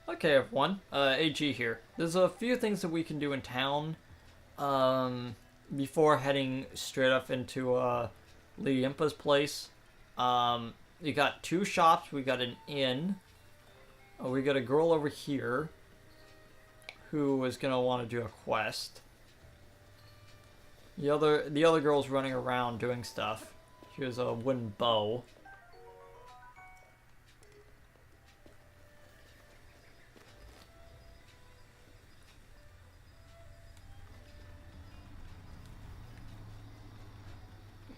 Okay, everyone. AG here. There's a few things that we can do in town before heading straight up into Lady Impa's place. You got two shops. We got an inn. We got a girl over here who is gonna want to do a quest. The other girl's running around doing stuff. She has a wooden bow.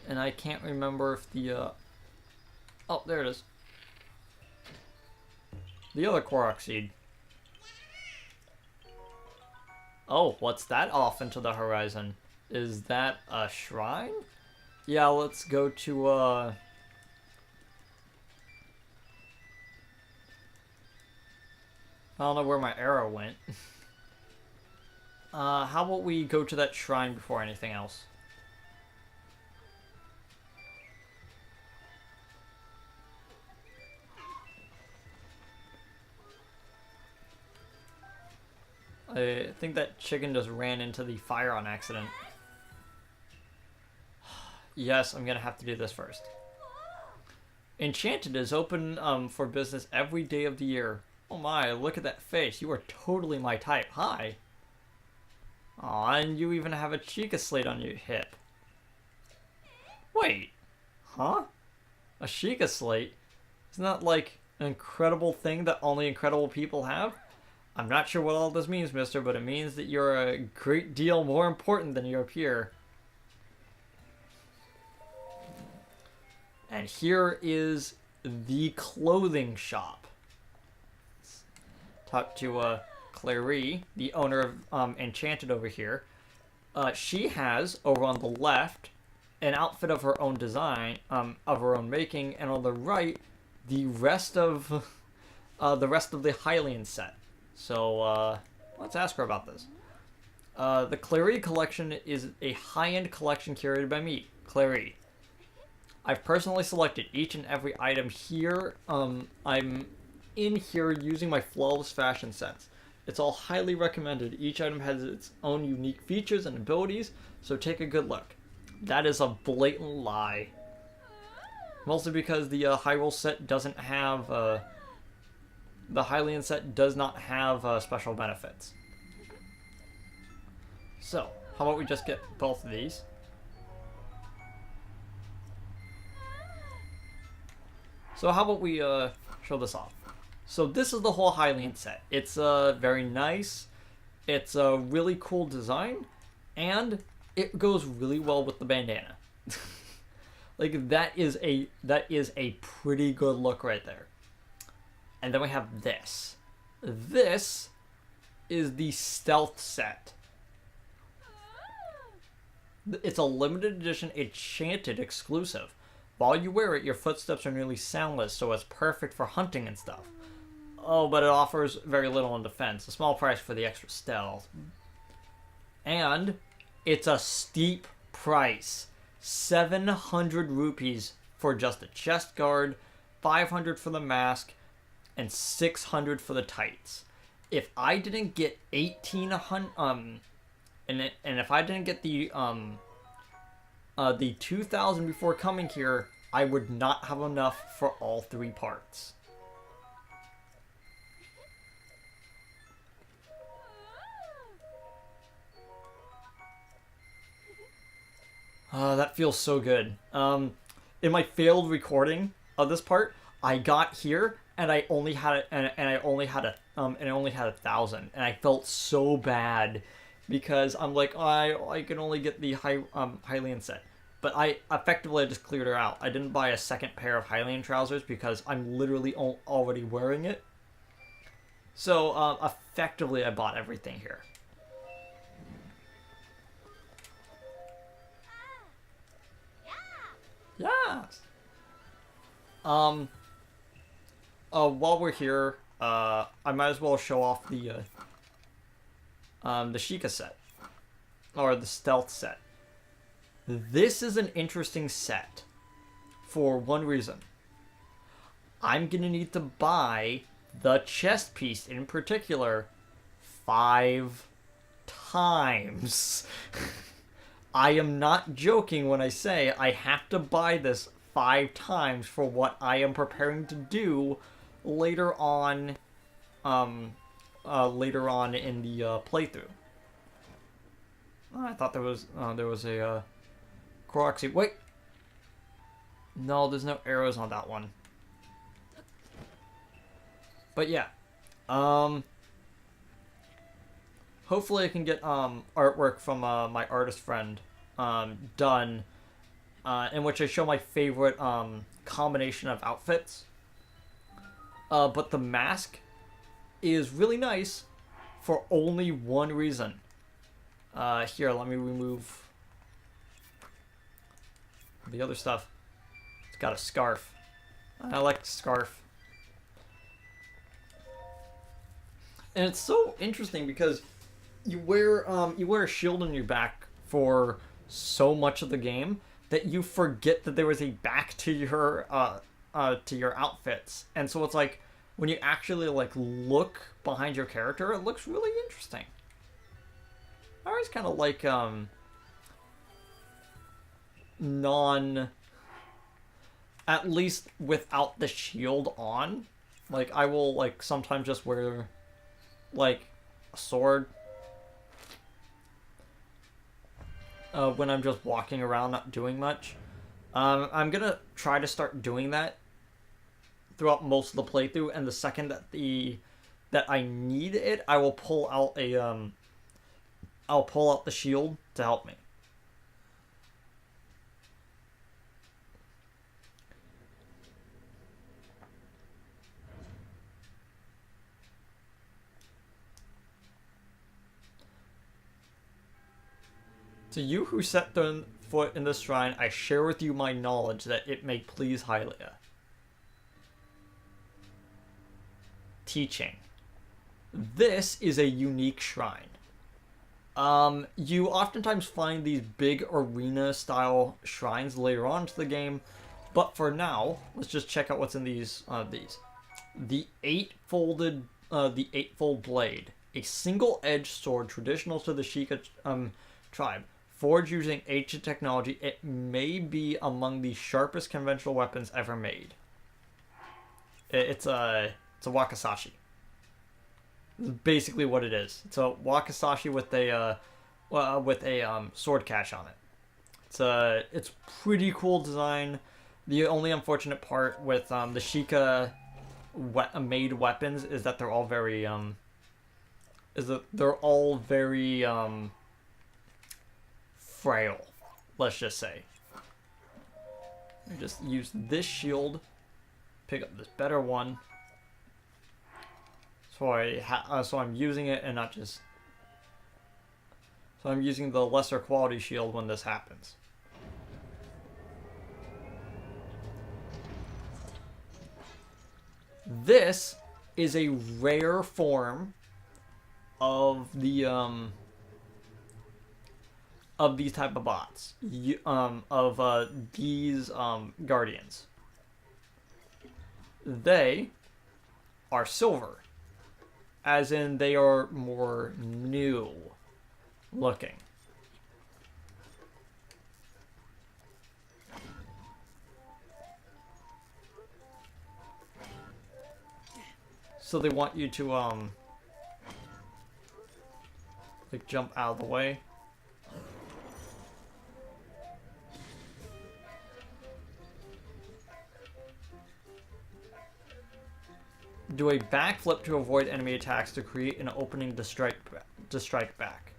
And I can't remember if the, oh, there it is. The other Korok seed. Oh, what's that off into the horizon? Is that a shrine? Yeah, let's go to, I don't know where my arrow went. How about we go to that shrine before anything else? I think that chicken just ran into the fire on accident. Yes, I'm gonna have to do this first. Enchanted is open for business every day of the year. Oh my, look at that face. You are totally my type. Hi. Aw, and you even have a Chica slate on your hip. Wait. Huh? A Chica slate? Isn't that like an incredible thing that only incredible people have? I'm not sure what all this means, mister, but it means that you're a great deal more important than you appear. And here is the clothing shop. Talk to Clary, the owner of Enchanted over here. She has, over on the left, an outfit of her own design, of her own making, and on the right, the rest of the Hylian set. So, let's ask her about this. The Clary collection is a high-end collection curated by me, Clary. I've personally selected each and every item here. I'm in here using my flawless fashion sense. It's all highly recommended. Each item has its own unique features and abilities, so take a good look. That is a blatant lie. Mostly because the Hyrule set doesn't have, the Hylian set does not have special benefits. So, how about we just get both of these? So how about we show this off? So this is the whole Hylian set. It's very nice. It's a really cool design, and it goes really well with the bandana. Like that is a pretty good look right there. And then we have this. This is the stealth set. It's a limited edition Enchanted exclusive. While you wear it, your footsteps are nearly soundless, so it's perfect for hunting and stuff. Oh, but it offers very little in defense. A small price for the extra stealth. And it's a steep price. 700 rupees for just a chest guard, 500 for the mask, and 600 for the tights. If I didn't get 1800, and if I didn't get the 2000 before coming here, I would not have enough for all three parts. That feels so good. In my failed recording of this part, I got here and I only had I only had 1,000, and I felt so bad because I'm like, oh, I can only get the Hylian set. But I just cleared her out. I didn't buy a second pair of Hylian trousers because I'm literally already wearing it. So effectively, I bought everything here. Yes. While we're here, I might as well show off the Sheikah set, or the stealth set. This is an interesting set for one reason. I'm gonna need to buy the chest piece in particular 5 times. I am not joking when I say I have to buy this 5 times for what I am preparing to do later on in the playthrough. Oh, I thought there was a Croxy. Wait. No, there's no arrows on that one. But yeah. Hopefully I can get artwork from my artist friend done in which I show my favorite combination of outfits. But the mask is really nice for only one reason. Here, let me remove the other stuff. It's got a scarf. I like the scarf. And it's so interesting because you wear a shield on your back for so much of the game that you forget that there was a back to your outfits. And so it's like when you actually like look behind your character, it looks really interesting. I always kind of like at least without the shield on. Like I will like sometimes just wear like a sword when I'm just walking around not doing much. I'm gonna try to start doing that throughout most of the playthrough, and the second that I need it, I will pull out the shield to help me. To you who set the foot in this shrine, I share with you my knowledge that it may please Hylia. Teaching. This is a unique shrine. You oftentimes find these big arena-style shrines later on in the game, but for now, let's just check out what's in these. The eight-fold blade, a single-edged sword traditional to the Sheikah tribe. Forged using ancient technology, it may be among the sharpest conventional weapons ever made. It's a wakizashi. Basically what it is. It's a wakizashi with a sword cache on it. It's pretty cool design. The only unfortunate part with the Sheikah made weapons is that they're all very frail, let's just say. I just use this shield, pick up this better one. So I'm using it and not just. So I'm using the lesser quality shield when this happens. This is a rare form of the of these type of bots, these guardians. They are silver, as in they are more new looking. So they want you to like jump out of the way. Do a backflip to avoid enemy attacks to create an opening to strike back.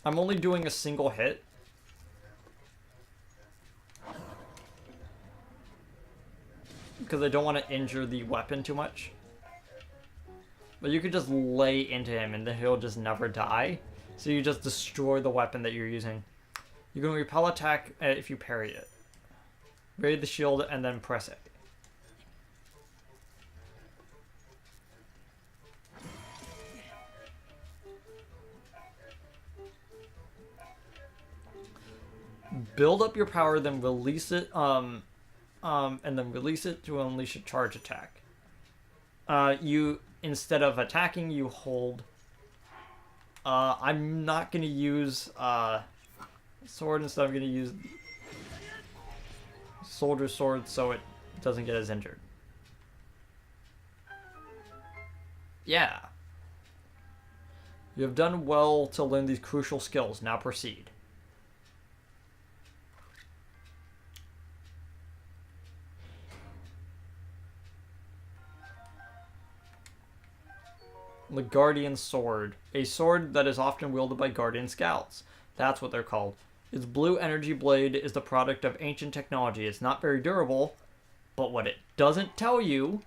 I'm only doing a single hit. Because I don't want to injure the weapon too much. But you could just lay into him and then he'll just never die. So you just destroy the weapon that you're using. You can repel attack if you parry it. Raid the shield and then press it. Build up your power, then release it. and then release it to unleash a charge attack. You, instead of attacking, you hold. I'm not going to use sword, instead I'm going to use soldier's sword so it doesn't get as injured. Yeah. You have done well to learn these crucial skills. Now proceed. The Guardian Sword. A sword that is often wielded by Guardian Scouts. That's what they're called. Its blue energy blade is the product of ancient technology. It's not very durable, but what it doesn't tell you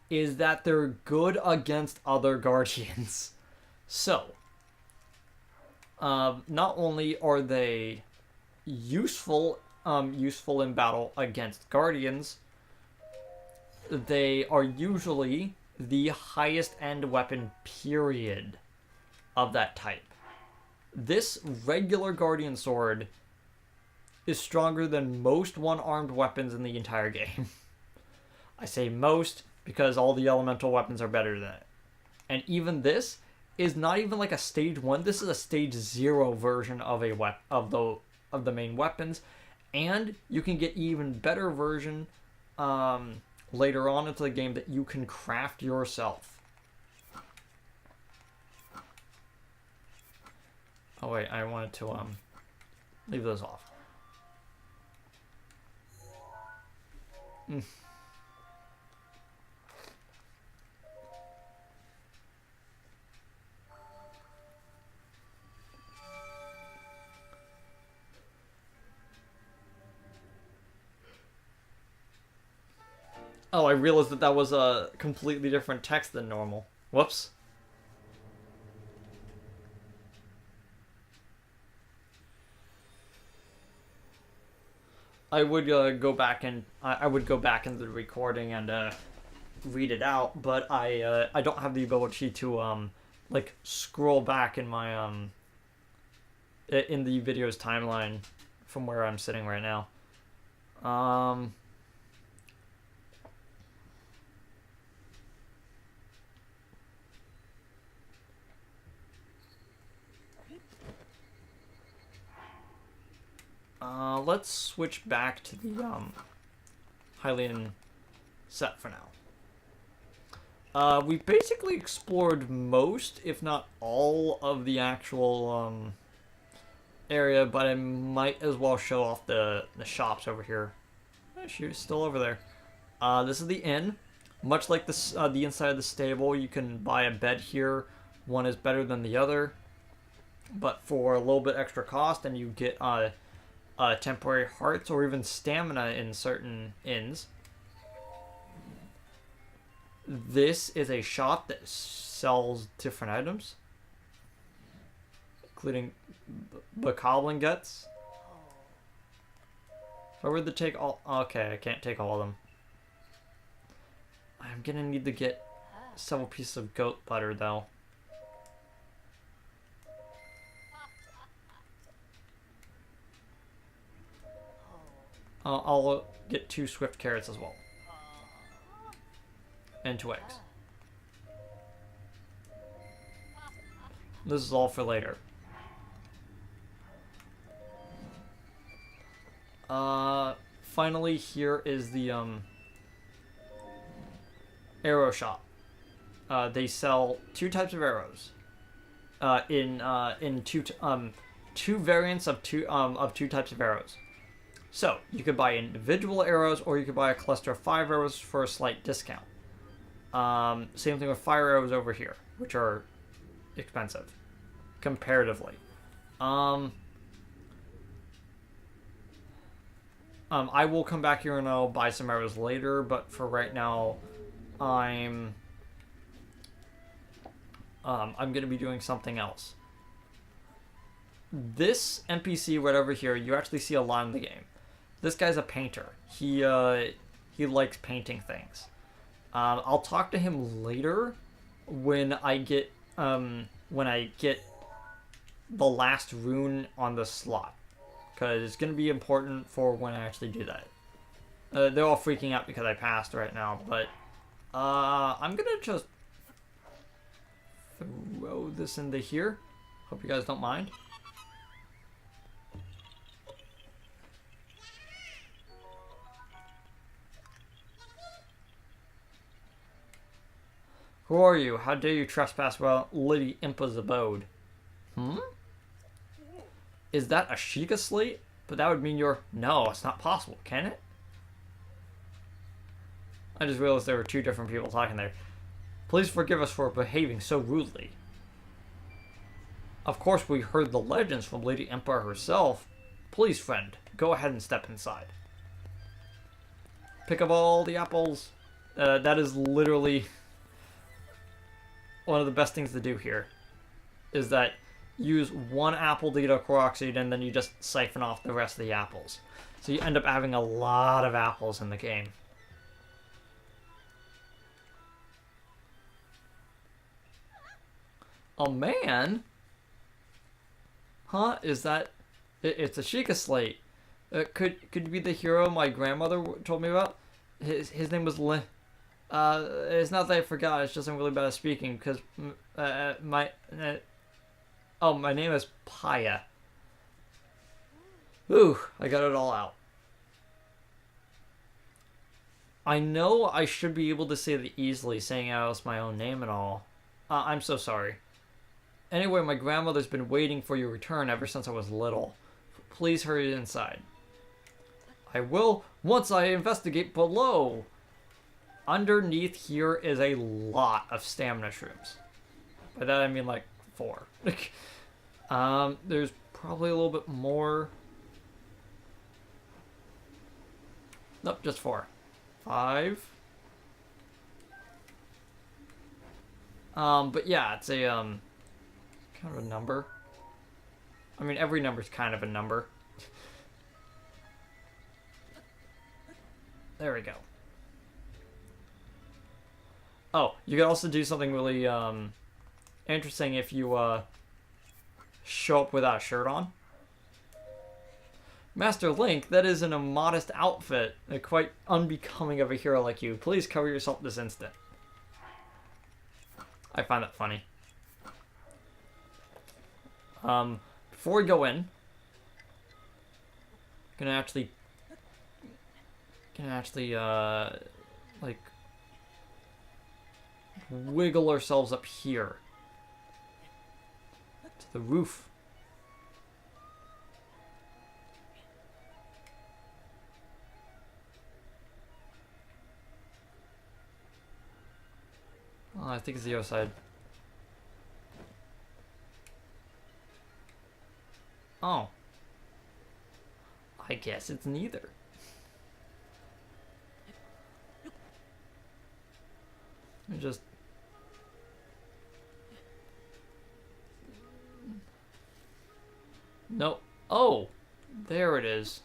is that they're good against other Guardians. So, not only are they useful in battle against Guardians, they are usually the highest end weapon period of that type. This regular Guardian Sword is stronger than most one-armed weapons in the entire game. I say most because all the elemental weapons are better than it. And even this is not even like a stage 1. This is a stage 0 version of of the main weapons, and you can get even better version later on into the game that you can craft yourself. Oh wait, I wanted to leave those off. Oh, I realized that was a completely different text than normal. Whoops. I would go back and I would go back into the recording and read it out, but I don't have the ability to like scroll back in my in the video's timeline from where I'm sitting right now. Let's switch back to the Hylian set for now. We basically explored most, if not all, of the actual area, but I might as well show off the shops over here. Oh, she's still over there. This is the inn. Much like the inside of the stable, you can buy a bed here. One is better than the other, but for a little bit extra cost, and you get temporary hearts or even stamina in certain inns. This is a shop that sells different items, including bokoblin guts. If I were to take all... Okay, I can't take all of them. I'm gonna need to get several pieces of goat butter, though. I'll get 2 swift carrots as well. And 2 eggs. This is all for later. Finally, here is the arrow shop. They sell 2 types of arrows. In two variants of two types of arrows. So, you could buy individual arrows, or you could buy a cluster of 5 arrows for a slight discount. Same thing with fire arrows over here, which are expensive, comparatively. I will come back here and I'll buy some arrows later, but for right now, I'm going to be doing something else. This NPC right over here, you actually see a lot in the game. This guy's a painter. He likes painting things. I'll talk to him later when I get the last rune on the slot, because it's going to be important for when I actually do that. They're all freaking out because I passed right now, but I'm gonna just throw this into here. Hope you guys don't mind. Who are you? How dare you trespass while Lady Impa's abode? Hmm? Is that a Sheikah slate? But that would mean you're... No, it's not possible, can it? I just realized there were two different people talking there. Please forgive us for behaving so rudely. Of course, we heard the legends from Lady Impa herself. Please, friend, go ahead and step inside. Pick up all the apples. That is literally one of the best things to do here. Is that use one apple to get a Korok seed, and then you just siphon off the rest of the apples. So you end up having a lot of apples in the game. A man? Huh? Is that... It's a Sheikah slate. Could you be the hero my grandmother told me about? His name was Lin... it's not that I forgot, it's just I'm really bad at speaking, because... my name is Paya. Ooh, I got it all out. I know I should be able to say that easily, saying out my own name and all. I'm so sorry. Anyway, my grandmother's been waiting for your return ever since I was little. Please hurry inside. I will once I investigate below. Underneath here is a lot of stamina shrooms. By that I mean like 4. There's probably a little bit more. Nope, just 4. 5. But yeah, it's a kind of a number. I mean, every number's kind of a number. There we go. Oh, you could also do something really interesting if you show up without a shirt on. Master Link, that is in a modest outfit, quite unbecoming of a hero like you. Please cover yourself this instant. I find that funny. Before we go in, gonna actually like wiggle ourselves up here to the roof. Oh, I think it's the other side. Oh. I guess it's neither. Let me just... No. Oh! There it is.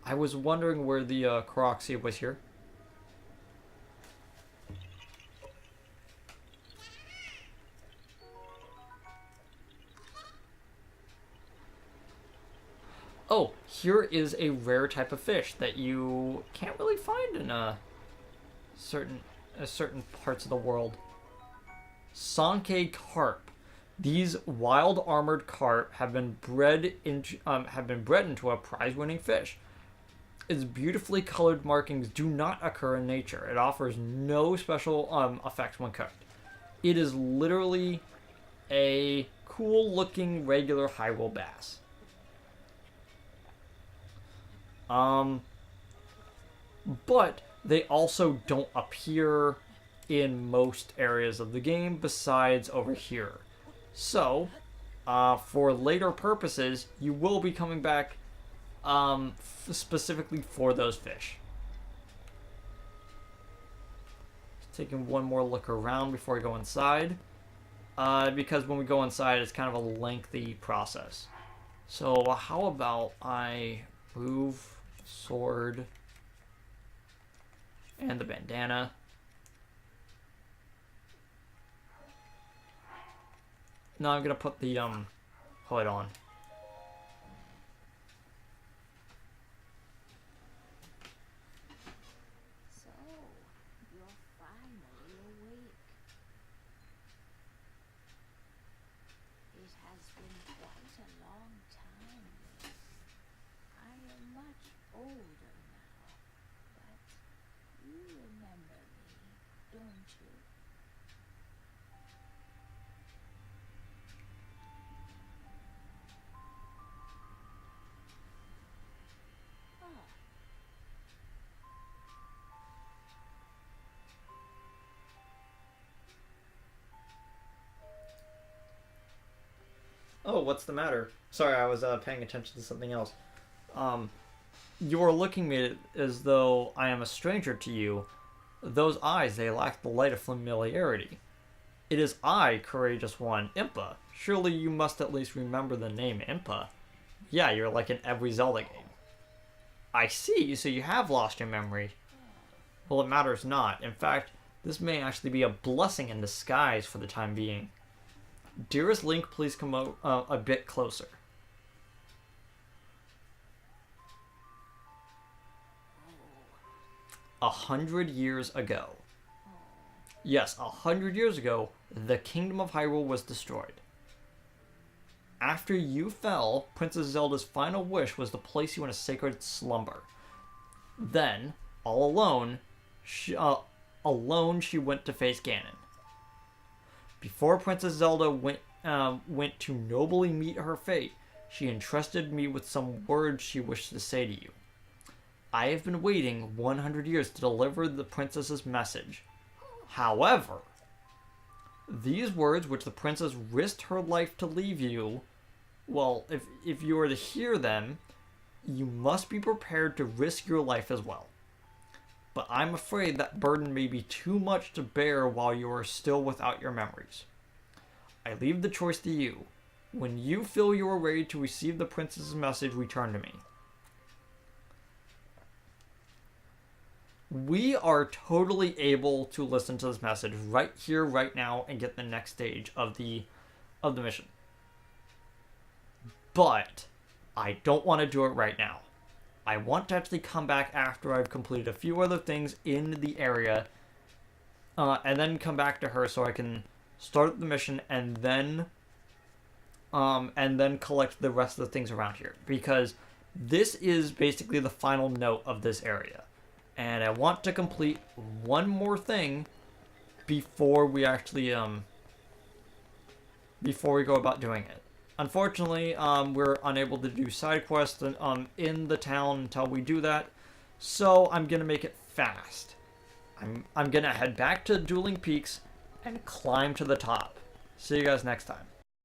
I was wondering where the Korok seed was here. Oh, here is a rare type of fish that you can't really find in certain parts of the world. Sankey carp. These wild armored carp have been bred into a prize-winning fish. Its beautifully colored markings do not occur in nature. It offers no special effects when cooked. It is literally a cool-looking regular highwell bass. But they also don't appear in most areas of the game besides over here. So, for later purposes, you will be coming back specifically for those fish. Just taking one more look around before we go inside. Because when we go inside, it's kind of a lengthy process. So, how about I move sword and the bandana. Now I'm gonna put the hood on. what's the matter? Sorry, I was paying attention to something else. You are looking at it as though I am a stranger to you. Those eyes, they lack the light of familiarity. It is I, courageous one, Impa. Surely you must at least remember the name Impa. Yeah, you're like in every Zelda game. I see, so you have lost your memory. Well, it matters not. In fact, this may actually be a blessing in disguise for the time being. Dearest Link, please come a bit closer. "A 100 years ago." Yes, 100 years ago, the Kingdom of Hyrule was destroyed. After you fell, Princess Zelda's final wish was to place you in a sacred slumber. Then, all alone, she went to face Ganon. Before Princess Zelda went to nobly meet her fate, she entrusted me with some words she wished to say to you. I have been waiting 100 years to deliver the princess's message. However, these words which the princess risked her life to leave you, well, if you are to hear them, you must be prepared to risk your life as well. But I'm afraid that burden may be too much to bear while you are still without your memories. I leave the choice to you. When you feel you are ready to receive the princess's message, return to me. We are totally able to listen to this message right here, right now, and get the next stage of the mission. But I don't want to do it right now. I want to actually come back after I've completed a few other things in the area, and then come back to her so I can start the mission and then collect the rest of the things around here, because this is basically the final note of this area. And I want to complete one more thing before we actually before we go about doing it. Unfortunately, we're unable to do side quests in the town until we do that, so I'm gonna make it fast. I'm gonna head back to Dueling Peaks and climb to the top. See you guys next time.